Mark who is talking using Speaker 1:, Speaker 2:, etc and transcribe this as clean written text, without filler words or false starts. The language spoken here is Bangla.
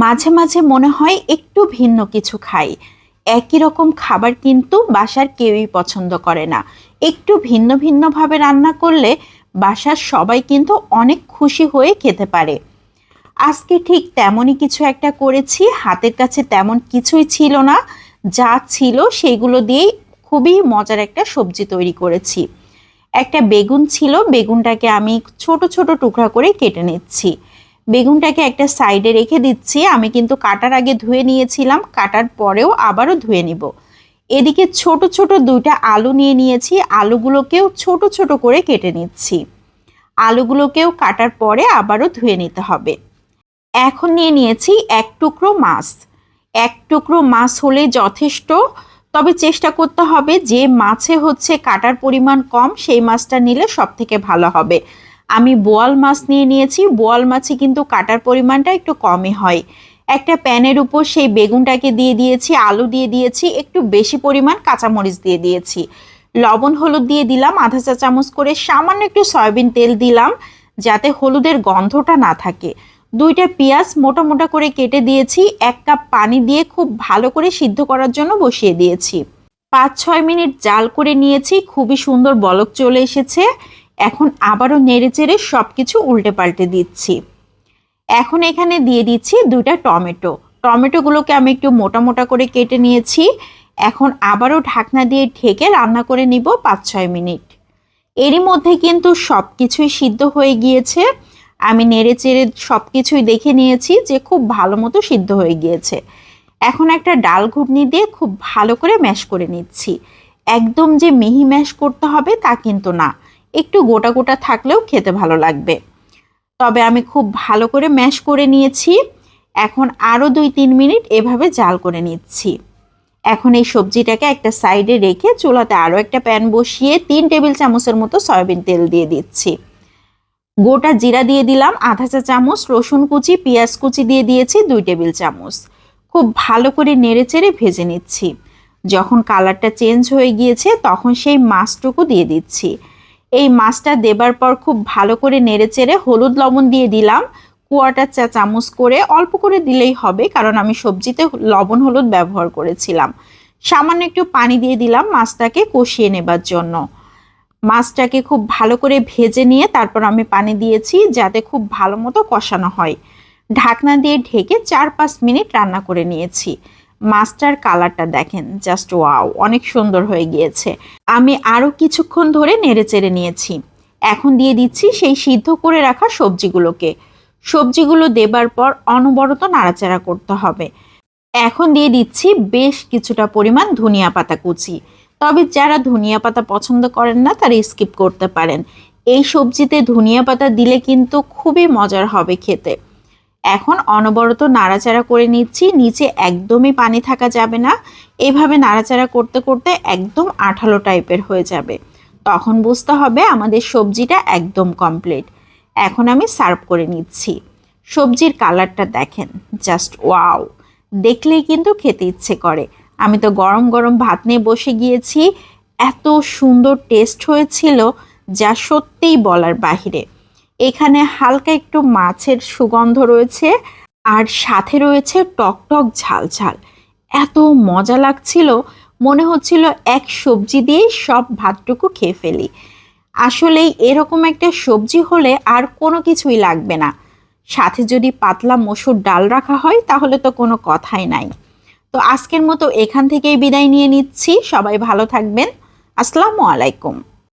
Speaker 1: মাঝে মাঝে মনে হয় একটু ভিন্ন কিছু খাই। একই রকম খাবার কিন্তু বাসার কেউই পছন্দ করে না। একটু ভিন্ন ভিন্নভাবে রান্না করলে বাসার সবাই কিন্তু অনেক খুশি হয়ে খেতে পারে। আজকে ঠিক তেমনই কিছু একটা করেছি। হাতের কাছে তেমন কিছুই ছিল না, যা ছিল সেইগুলো দিয়েই খুবই মজার একটা সবজি তৈরি করেছি। একটা বেগুন ছিল, বেগুনটাকে আমি ছোট ছোট টুকরা করে কেটে নিচ্ছি। বেগুনটাকে একটা সাইডে রেখে দিচ্ছি। আমি কিন্তু কাটার আগে ধুয়ে নিয়েছিলাম, কাটার পরেও আবারও ধুয়ে নিব। এদিকে ছোট ছোট দুইটা আলু নিয়ে নিয়েছি, আলুগুলোকেও ছোট ছোট করে কেটে নিচ্ছি। আলুগুলোকেও কাটার পরে আবারও ধুয়ে নিতে হবে। এখন নিয়ে নিয়েছি এক টুকরো মাছ। এক টুকরো মাছ হলে যথেষ্ট, তবে চেষ্টা করতে হবে যে মাছে কাটার পরিমাণ কম সেই মাছটা নিলে সব থেকে ভালো হবে। আমি বোয়াল মাছ নিয়ে নিয়েছি। বোয়াল মাছে কিন্তু কাটার পরিমাণটা একটু কমই হয়। একটা প্যানের উপর সেই বেগুনটাকে দিয়ে দিয়েছি, আলু দিয়ে দিয়েছি, একটু বেশি পরিমাণ কাঁচামরিচ দিয়ে দিয়েছি, লবণ হলুদ দিয়ে দিলাম আধা চা চামচ করে, সামান্য একটু সয়াবিন তেল দিলাম যাতে হলুদের গন্ধটা না থাকে। দুইটা পেঁয়াজ মোটা মোটা করে কেটে দিয়েছি, 1 কাপ পানি দিয়ে খুব ভালো করে সিদ্ধ করার জন্য বসিয়ে দিয়েছি। 5-6 মিনিট জাল করে নিয়েছি, খুবই সুন্দর বলক চলে এসেছে। এখন আবারও নেড়েচেড়ে সব কিছু উল্টে পাল্টে দিচ্ছি। এখন এখানে দিয়ে দিচ্ছি দুইটা টমেটো। টমেটোগুলোকে আমি একটু মোটা মোটা করে কেটে নিয়েছি। এখন আবারও ঢাকনা দিয়ে ঢেকে রান্না করে নিব 5-6 মিনিট। এরই মধ্যে কিন্তু সব কিছুই সিদ্ধ হয়ে গিয়েছে। আমি নেড়ে চেড়ে সব কিছুই দেখে নিয়েছি যে খুব ভালো মতো সিদ্ধ হয়ে গিয়েছে। এখন একটা ডাল ঘুটনি দিয়ে খুব ভালো করে ম্যাশ করে নিচ্ছি। একদম যে মিহি ম্যাশ করতে হবে তা কিন্তু না, একটু গোটা গোটা থাকলেও খেতে ভালো লাগবে। তবে আমি খুব ভালো করে ম্যাশ করে নিয়েছি। এখন আরও 2-3 মিনিট এভাবে জাল করে নিচ্ছি। এখন এই সবজিটাকে একটা সাইডে রেখে চুলাতে আরও একটা প্যান বসিয়ে 3 টেবিল চামচের মতো সয়াবিন তেল দিয়ে দিচ্ছি। গোটা জিরা দিয়ে দিলাম আধা চা চামচ, রসুন কুচি পেঁয়াজ কুচি দিয়ে দিয়েছি 2 টেবিল চামচ। খুব ভালো করে নেড়েচেড়ে ভেজে নিচ্ছি। যখন কালারটা চেঞ্জ হয়ে গিয়েছে তখন সেই মাছটুকু দিয়ে দিচ্ছি। এই মাছটা দেবার পর খুব ভালো করে নেড়েচেড়ে হলুদ লবণ দিয়ে দিলাম 1/4 চা চামচ করে, অল্প করে দিলেই হবে কারণ আমি সবজিতে লবণ হলুদ ব্যবহার করেছিলাম। সামান্য একটু পানি দিয়ে দিলাম মাছটাকে কষিয়ে নেবার জন্য। মাছটাকে খুব ভালো করে ভেজে নিয়ে তারপর আমি পানি দিয়েছি যাতে খুব ভালো মতো কষানো হয়। ঢাকনা দিয়ে ঢেকে 4-5 মিনিট রান্না করে নিয়েছি। মাছটার কালারটা দেখেন, জাস্ট ওয়াও, অনেক সুন্দর হয়ে গিয়েছে। আমি আরও কিছুক্ষণ ধরে নেড়েচেড়ে নিয়েছি। এখন দিয়ে দিচ্ছি সেই সিদ্ধ করে রাখা সবজিগুলোকে। সবজিগুলো দেবার পর অনবরত নাড়াচাড়া করতে হবে। এখন দিয়ে দিচ্ছি বেশ কিছুটা পরিমাণ ধনিয়া পাতা কুচি। তবে যারা ধনিয়া পাতা পছন্দ করেন না তারা স্কিপ করতে পারেন। এই সবজিতে ধনিয়া পাতা দিলে কিন্তু খুবই মজার হবে খেতে। এখন অনবরত নাড়াচাড়া করে নিচ্ছি, নিচে একদমই পানি থাকা যাবে না। এভাবে নাড়াচাড়া করতে করতে একদম আঠালো টাইপের হয়ে যাবে, তখন বুঝতে হবে আমাদের সবজিটা একদম কমপ্লিট। এখন আমি সার্ভ করে নিচ্ছি। সবজির কালারটা দেখেন, জাস্ট ওয়াও, দেখলেই কিন্তু খেতে ইচ্ছে করে। আমি তো গরম গরম ভাত নিয়ে বসে গিয়েছি। এত সুন্দর টেস্ট হয়েছিল যা সত্যিই বলার বাহিরে। এখানে হালকা একটু মাছের সুগন্ধ রয়েছে আর সাথে রয়েছে টক টক ঝাল ঝাল। এত মজা লাগছিল, মনে হচ্ছিল এক সবজি দিয়েই সব ভাতটুকু খেয়ে ফেলি। আসলেই এরকম একটা সবজি হলে আর কোনো কিছুই লাগবে না। সাথে যদি পাতলা মসুর ডাল রাখা হয় তাহলে তো কোনো কথাই নাই। তো আজকের মতো এখান থেকেই বিদায় নিয়ে নিচ্ছি। সবাই ভালো থাকবেন। আসসালামু আলাইকুম।